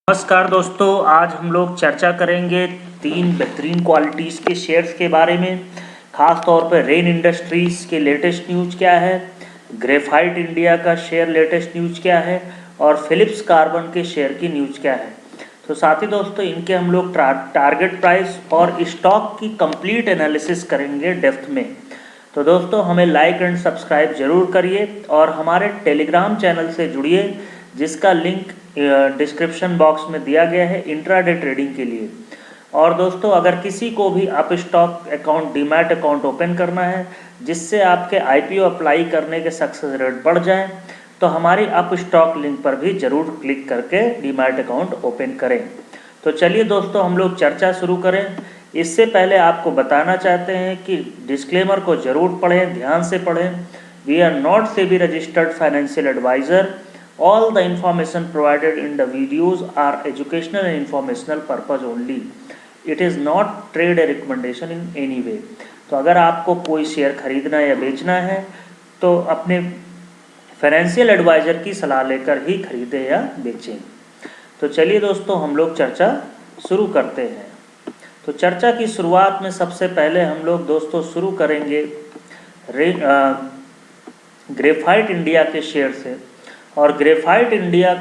नमस्कार दोस्तों, आज हम लोग चर्चा करेंगे तीन बेहतरीन क्वालिटीज़ के शेयर्स के बारे में। ख़ास तौर पर रेन इंडस्ट्रीज़ के लेटेस्ट न्यूज़ क्या है, ग्रेफाइट इंडिया का शेयर लेटेस्ट न्यूज़ क्या है और फिलिप्स कार्बन के शेयर की न्यूज़ क्या है। तो साथ ही दोस्तों इनके हम लोग टारगेट प्राइस और स्टॉक की कंप्लीट एनालिसिस करेंगे डेप्थ में। तो दोस्तों हमें लाइक एंड सब्सक्राइब ज़रूर करिए और हमारे टेलीग्राम चैनल से जुड़िए, जिसका लिंक डिस्क्रिप्शन बॉक्स में दिया गया है इंट्राडे ट्रेडिंग के लिए। और दोस्तों अगर किसी को भी up stock account, demat account open करना है जिससे आपके आईपीओ अप्लाई करने के सक्सेस रेट बढ़ जाए, तो हमारी अप स्टॉक लिंक पर भी ज़रूर क्लिक करके डीमैट अकाउंट ओपन करें। तो चलिए दोस्तों हम लोग चर्चा शुरू करें। इससे पहले आपको बताना चाहते हैं कि डिस्क्लेमर को ज़रूर पढ़ें, ध्यान से पढ़ें। We are not SEBI registered financial adviser. All the information provided in the videos are educational and informational purpose only. It is not trade recommendation in any way. तो अगर आपको कोई शेयर खरीदना या बेचना है तो अपने फाइनेंशियल एडवाइज़र की सलाह लेकर ही खरीदें या बेचें। तो चलिए दोस्तों हम लोग चर्चा शुरू करते हैं। तो चर्चा की शुरुआत में सबसे पहले हम लोग दोस्तों शुरू करेंगे ग्रेफाइट इंडिया के शेयर से। और ग्रेफाइट इंडिया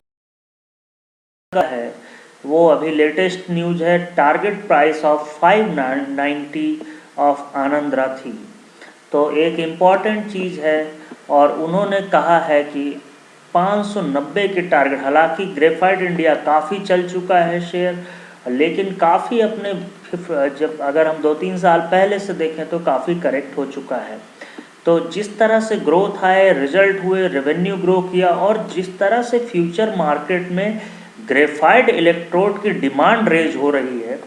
का है वो अभी लेटेस्ट न्यूज़ है, टारगेट प्राइस ऑफ 590 ऑफ आनंद थी। तो एक इम्पॉर्टेंट चीज़ है और उन्होंने कहा है कि 590 के टारगेट। हालांकि ग्रेफाइट इंडिया काफ़ी चल चुका है शेयर, लेकिन काफ़ी अपने जब अगर हम 2-3 साल पहले से देखें तो काफ़ी करेक्ट हो चुका है। तो जिस तरह से ग्रोथ आए, रिजल्ट हुए, रेवेन्यू ग्रो किया और जिस तरह से फ्यूचर मार्केट में ग्रेफाइट इलेक्ट्रोड की डिमांड रेज हो रही है,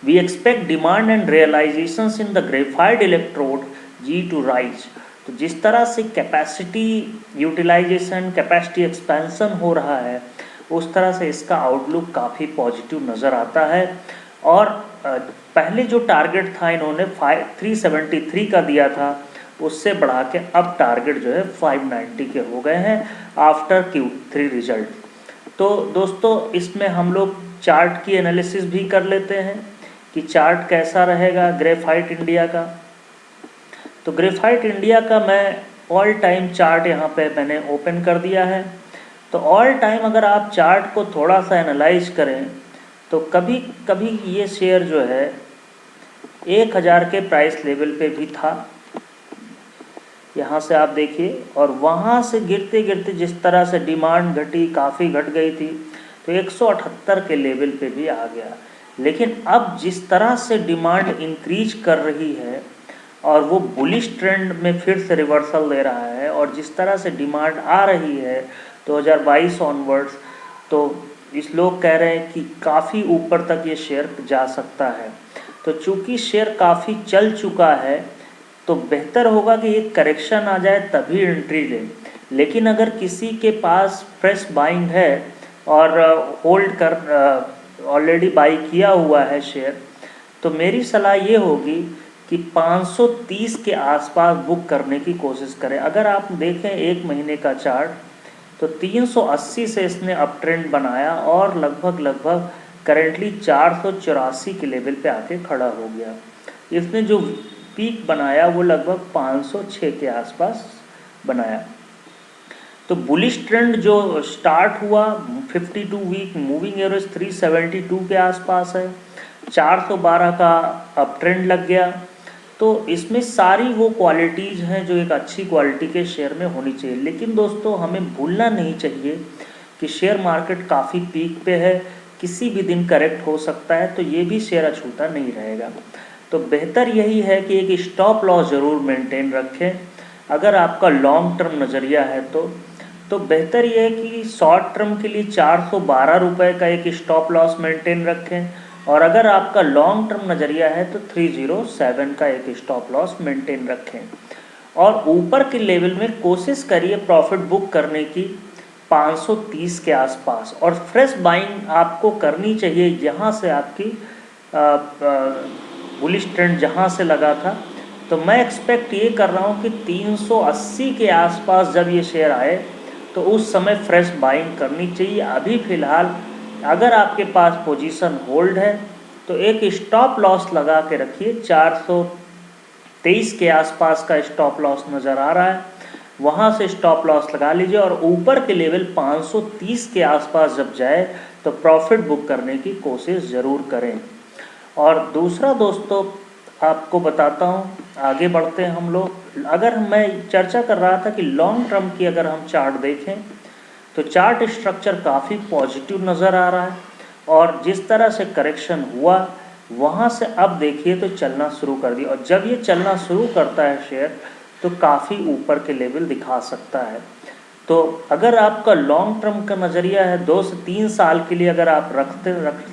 we expect demand and realisations in the graphite electrode G to rise. तो जिस तरह से कैपेसिटी यूटिलाइजेशन, कैपेसिटी एक्सपेंशन हो रहा है, उस तरह से इसका आउटलुक काफ़ी पॉजिटिव नज़र आता है। और पहले जो टारगेट था इन्होंने 373 का दिया था, उससे बढ़ा के अब टारगेट जो है 590 के हो गए हैं आफ्टर Q3 रिजल्ट। तो दोस्तों इसमें हम लोग चार्ट की एनालिसिस भी कर लेते हैं कि चार्ट कैसा रहेगा ग्रेफाइट इंडिया का। तो ग्रेफाइट इंडिया का मैं ऑल टाइम चार्ट यहाँ पे मैंने ओपन कर दिया है। तो ऑल टाइम अगर आप चार्ट को थोड़ा सा एनालाइज करें तो कभी कभी ये शेयर जो है 1000 के प्राइस लेवल पे भी था, यहाँ से आप देखिए, और वहाँ से गिरते गिरते जिस तरह से डिमांड घटी, काफ़ी घट गई थी, तो 178 के लेवल पे भी आ गया। लेकिन अब जिस तरह से डिमांड इंक्रीज कर रही है और वो बुलिश ट्रेंड में फिर से रिवर्सल दे रहा है, और जिस तरह से डिमांड आ रही है 2022 ऑनवर्ड्स, तो इस लोग कह रहे हैं कि काफ़ी ऊपर तक ये शेयर जा सकता है। तो चूँकि शेयर काफ़ी चल चुका है तो बेहतर होगा कि एक करेक्शन आ जाए तभी एंट्री लें। लेकिन अगर किसी के पास फ्रेश बाइंग है और होल्ड कर ऑलरेडी बाई किया हुआ है शेयर, तो मेरी सलाह ये होगी कि 530 के आसपास बुक करने की कोशिश करें। अगर आप देखें एक महीने का चार्ट तो 380 से इसने अप ट्रेंड बनाया और लगभग करेंटली 484 के लेवल पे आके खड़ा हो गया। इसने जो पीक बनाया वो लगभग 506 के आसपास बनाया। तो बुलिश ट्रेंड जो स्टार्ट हुआ 52 वीक मूविंग एवरेज 372 के आसपास है, 412 का अप ट्रेंड लग गया। तो इसमें सारी वो क्वालिटीज़ हैं जो एक अच्छी क्वालिटी के शेयर में होनी चाहिए। लेकिन दोस्तों हमें भूलना नहीं चाहिए कि शेयर मार्केट काफ़ी पीक पे है, किसी भी दिन करेक्ट हो सकता है, तो ये भी शेयर अछूता नहीं रहेगा। तो बेहतर यही है कि एक स्टॉप लॉस ज़रूर मेंटेन रखें। अगर आपका लॉन्ग टर्म नज़रिया है तो बेहतर यह है कि शॉर्ट टर्म के लिए 412 रुपये का एक स्टॉप लॉस मेंटेन रखें, और अगर आपका लॉन्ग टर्म नज़रिया है तो 307 का एक स्टॉप लॉस मेंटेन रखें। और ऊपर के लेवल में कोशिश करिए प्रॉफिट बुक करने की 530 के आसपास, और फ्रेश बाइंग आपको करनी चाहिए यहाँ से आपकी बुलिश ट्रेंड जहाँ से लगा था। तो मैं एक्सपेक्ट ये कर रहा हूँ कि 380 के आसपास जब ये शेयर आए तो उस समय फ्रेश बाइंग करनी चाहिए। अभी फ़िलहाल अगर आपके पास पोजीशन होल्ड है तो एक स्टॉप लॉस लगा के रखिए। 423 के आसपास का स्टॉप लॉस नज़र आ रहा है, वहाँ से स्टॉप लॉस लगा लीजिए और ऊपर के लेवल 530 के आसपास जब जाए तो प्रॉफिट बुक करने की कोशिश ज़रूर करें। और दूसरा दोस्तों आपको बताता हूँ, आगे बढ़ते हैं हम लोग। अगर मैं चर्चा कर रहा था कि लॉन्ग टर्म की अगर हम चार्ट देखें तो चार्ट स्ट्रक्चर काफ़ी पॉजिटिव नज़र आ रहा है और जिस तरह से करेक्शन हुआ वहाँ से अब देखिए तो चलना शुरू कर दिया, और जब ये चलना शुरू करता है शेयर तो काफ़ी ऊपर के लेवल दिखा सकता है। तो अगर आपका लॉन्ग टर्म का नज़रिया है 2 से 3 साल के लिए, अगर आप रख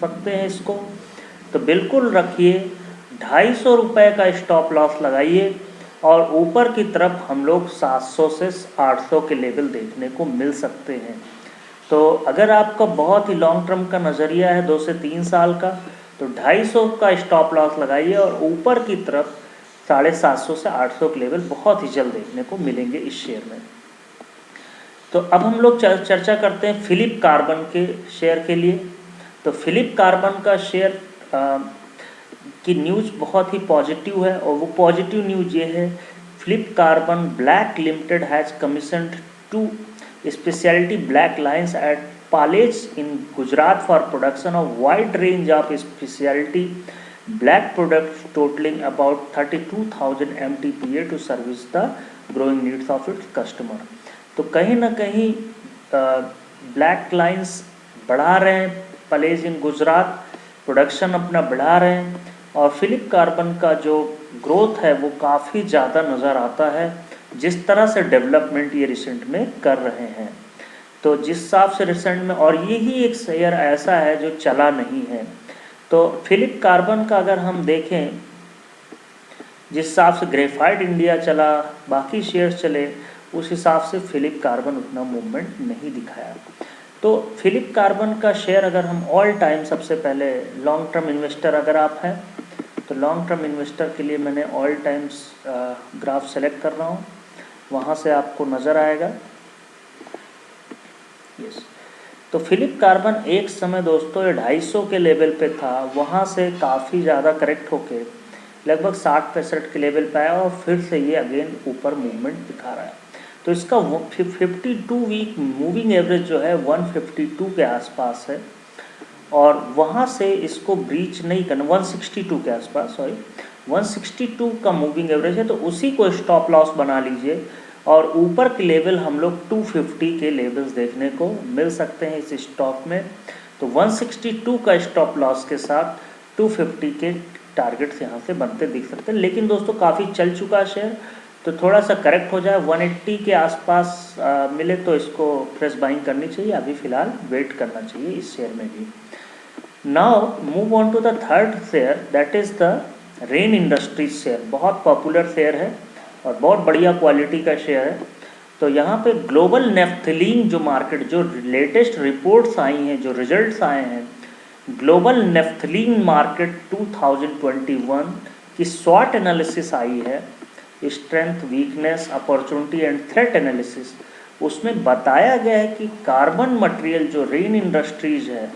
सकते हैं इसको तो बिल्कुल रखिए। 250 रुपये का स्टॉप लॉस लगाइए और ऊपर की तरफ हम लोग 700 से 800 के लेवल देखने को मिल सकते हैं। तो अगर आपका बहुत ही लॉन्ग टर्म का नज़रिया है 2 से 3 साल का तो 250 का स्टॉप लॉस लगाइए और ऊपर की तरफ 750 से 800 के लेवल बहुत ही जल्द देखने को मिलेंगे इस शेयर में। तो अब हम लोग चर्चा करते हैं फिलिप कार्बन के शेयर के लिए। तो फिलिप कार्बन का शेयर की न्यूज़ बहुत ही पॉजिटिव है और वो पॉजिटिव न्यूज़ ये है, Phillips Carbon Black Limited has commissioned 2 speciality black lines at Palej in Gujarat for production of wide range of speciality black products totalling about 32,000 MTPA to service the growing needs of its customer. तो कहीं ना कहीं black lines बढ़ा रहे हैं, पलेज इन Gujarat production अपना बढ़ा रहे हैं और फिलिप कार्बन का जो ग्रोथ है वो काफ़ी ज़्यादा नज़र आता है जिस तरह से डेवलपमेंट ये रिसेंट में कर रहे हैं। तो जिस हिसाब से रिसेंट में, और यही एक शेयर ऐसा है जो चला नहीं है। तो फिलिप कार्बन का अगर हम देखें, जिस हिसाब से ग्रेफाइट इंडिया चला, बाकी शेयर्स चले, उस हिसाब से फिलिप कार्बन उतना मूवमेंट नहीं दिखाया। तो फिलिप कार्बन का शेयर अगर हम ऑल टाइम, सबसे पहले लॉन्ग टर्म इन्वेस्टर अगर आप हैं तो लॉन्ग टर्म इन्वेस्टर के लिए मैंने ऑल टाइम्स ग्राफ सेलेक्ट कर रहा हूँ, वहाँ से आपको नज़र आएगा। यस, तो फिलिप कार्बन एक समय दोस्तों 250 के लेवल पे था, वहाँ से काफ़ी ज़्यादा करेक्ट होके लगभग 60-65 के लेवल पे आया और फिर से ये अगेन ऊपर मूवमेंट दिखा रहा है। तो इसका 52 वीक मूविंग एवरेज जो है 152 के आसपास है और वहाँ से इसको ब्रीच नहीं करना, 162 के आसपास, सॉरी 162 का मूविंग एवरेज है, तो उसी को स्टॉप लॉस बना लीजिए और ऊपर के लेवल हम लोग 250 के लेवल्स देखने को मिल सकते हैं इस स्टॉक में। तो 162 का स्टॉप लॉस के साथ 250 के टारगेट्स यहाँ से बनते दिख सकते हैं। लेकिन दोस्तों काफ़ी चल चुका शेयर, तो थोड़ा सा करेक्ट हो जाए 180 के आसपास मिले तो इसको फ्रेश बाइंग करनी चाहिए, अभी फ़िलहाल वेट करना चाहिए इस शेयर में भी। Now move on to the third share, that is the Rain Industries share. बहुत पॉपुलर शेयर है और बहुत बढ़िया क्वालिटी का शेयर है। तो यहाँ पे ग्लोबल नेफ्थलीन जो मार्केट, जो लेटेस्ट रिपोर्ट्स आई हैं, जो रिजल्ट्स आए हैं, ग्लोबल नेफ्थलीन मार्केट 2021 की स्वॉट एनालिसिस आई है, strength, weakness, opportunity and threat analysis. उसमें बताया गया है कि कार्बन मटेरियल जो रेन इंडस्ट्रीज है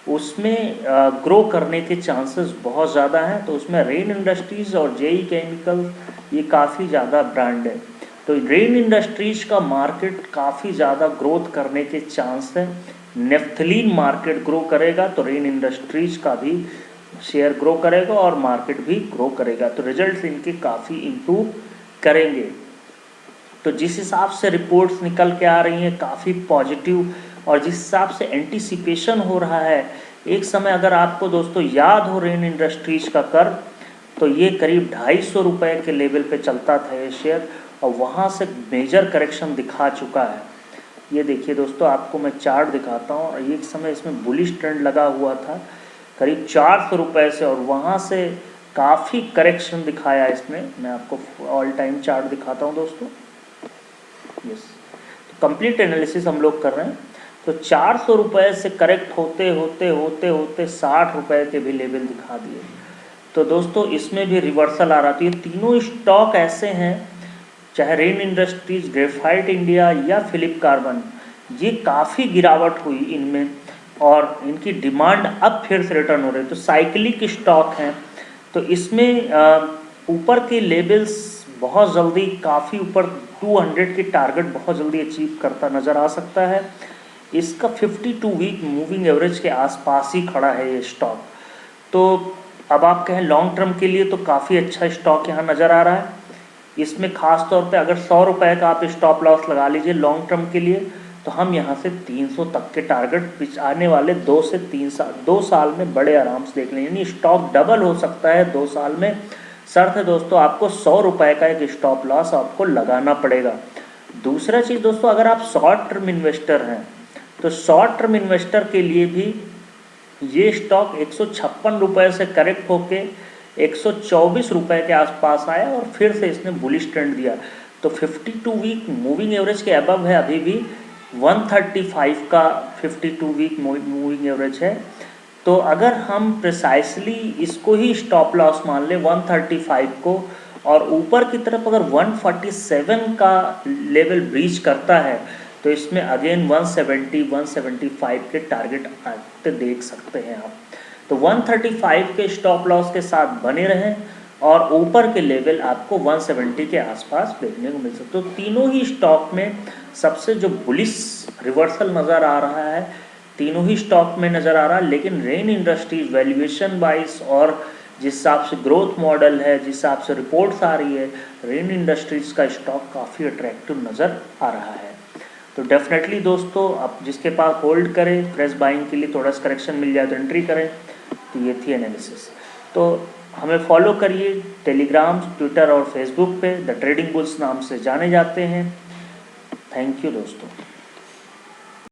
उसमें ग्रो करने के चांसेस बहुत ज़्यादा हैं। तो उसमें रेन इंडस्ट्रीज़ और जेई केमिकल ये काफ़ी ज़्यादा ब्रांड है। तो रेन इंडस्ट्रीज का मार्केट काफ़ी ज़्यादा ग्रोथ करने के चांस है। नेफ्थलीन मार्केट ग्रो करेगा तो रेन इंडस्ट्रीज का भी शेयर ग्रो करेगा और मार्केट भी ग्रो करेगा, तो रिजल्ट्स इनके काफ़ी इम्प्रूव करेंगे। तो जिस हिसाब से रिपोर्ट्स निकल के आ रही हैं काफ़ी पॉजिटिव, और जिस हिसाब से एंटीसिपेशन हो रहा है, एक समय अगर आपको दोस्तों याद हो रेन इंडस्ट्रीज का कर, तो ये करीब 250 रुपये के लेवल पे चलता था ये शेयर और वहाँ से मेजर करेक्शन दिखा चुका है। ये देखिए दोस्तों, आपको मैं चार्ट दिखाता हूँ, और एक समय इसमें बुलिश ट्रेंड लगा हुआ था करीब 400 रुपये से, और वहाँ से काफ़ी करेक्शन दिखाया इसने। मैं आपको ऑल टाइम चार्ट दिखाता हूँ दोस्तों। यस, तो कंप्लीट एनालिसिस हम लोग कर रहे हैं। तो 400 रुपये से करेक्ट होते होते होते होते 60 रुपये के भी लेवल दिखा दिए। तो दोस्तों इसमें भी रिवर्सल आ रहा था। ये तीनों स्टॉक ऐसे हैं, चाहे रेन इंडस्ट्रीज, ग्रेफाइट इंडिया या फिलिप कार्बन, ये काफ़ी गिरावट हुई इनमें। और इनकी डिमांड अब फिर से रिटर्न हो रही है। तो साइक्लिक स्टॉक हैं, तो इसमें ऊपर के लेवल्स बहुत जल्दी काफ़ी ऊपर 200 की टारगेट बहुत जल्दी अचीव करता नज़र आ सकता है। इसका 52 वीक मूविंग एवरेज के आसपास ही खड़ा है ये स्टॉक। तो अब आप कहें लॉन्ग टर्म के लिए तो काफ़ी अच्छा स्टॉक यहाँ नज़र आ रहा है। इसमें ख़ास तौर पे अगर 100 रुपये का आप स्टॉप लॉस लगा लीजिए लॉन्ग टर्म के लिए, तो हम यहाँ से 300 तक के टारगेट आने वाले 2 से 3 साल 2 साल में बड़े आराम से देख लें, यानी स्टॉक डबल हो सकता है 2 साल में। शर्त है दोस्तों आपको 100 रुपये का एक स्टॉप लॉस आपको लगाना पड़ेगा। दूसरा चीज़ दोस्तों, अगर आप शॉर्ट टर्म इन्वेस्टर हैं तो शॉर्ट टर्म इन्वेस्टर के लिए भी ये स्टॉक 156 रुपये से करेक्ट होके 124 रुपये के आसपास आया और फिर से इसने बुलिश ट्रेंड दिया। तो 52 वीक मूविंग एवरेज के अबव है अभी भी, 135 का 52 वीक मूविंग एवरेज है। तो अगर हम प्रिसाइसली इसको ही स्टॉप लॉस मान लें 135 को, और ऊपर की तरफ अगर 147 का लेवल ब्रीच करता है तो इसमें अगेन 170 175 के टारगेट आते देख सकते हैं आप। तो 135 के स्टॉप लॉस के साथ बने रहें और ऊपर के लेवल आपको 170 के आसपास देखने को मिल सकते। तो तीनों ही स्टॉक में सबसे जो बुलिश रिवर्सल नज़र आ रहा है तीनों ही स्टॉक में नज़र आ रहा है, लेकिन रेन इंडस्ट्रीज वैल्यूएशन वाइज और जिस हिसाब से ग्रोथ मॉडल है, जिस हिसाब से रिपोर्ट्स आ रही है, रेन इंडस्ट्रीज का स्टॉक काफ़ी अट्रैक्टिव नज़र आ रहा है। तो डेफिनेटली दोस्तों आप जिसके पास होल्ड करें, फ्रेश बाइंग के लिए थोड़ा सा करेक्शन मिल जाए तो एंट्री करें। तो ये थी एनालिसिस। तो हमें फॉलो करिए टेलीग्राम, ट्विटर और फेसबुक पे द ट्रेडिंग बुल्स नाम से जाने जाते हैं। थैंक यू दोस्तों।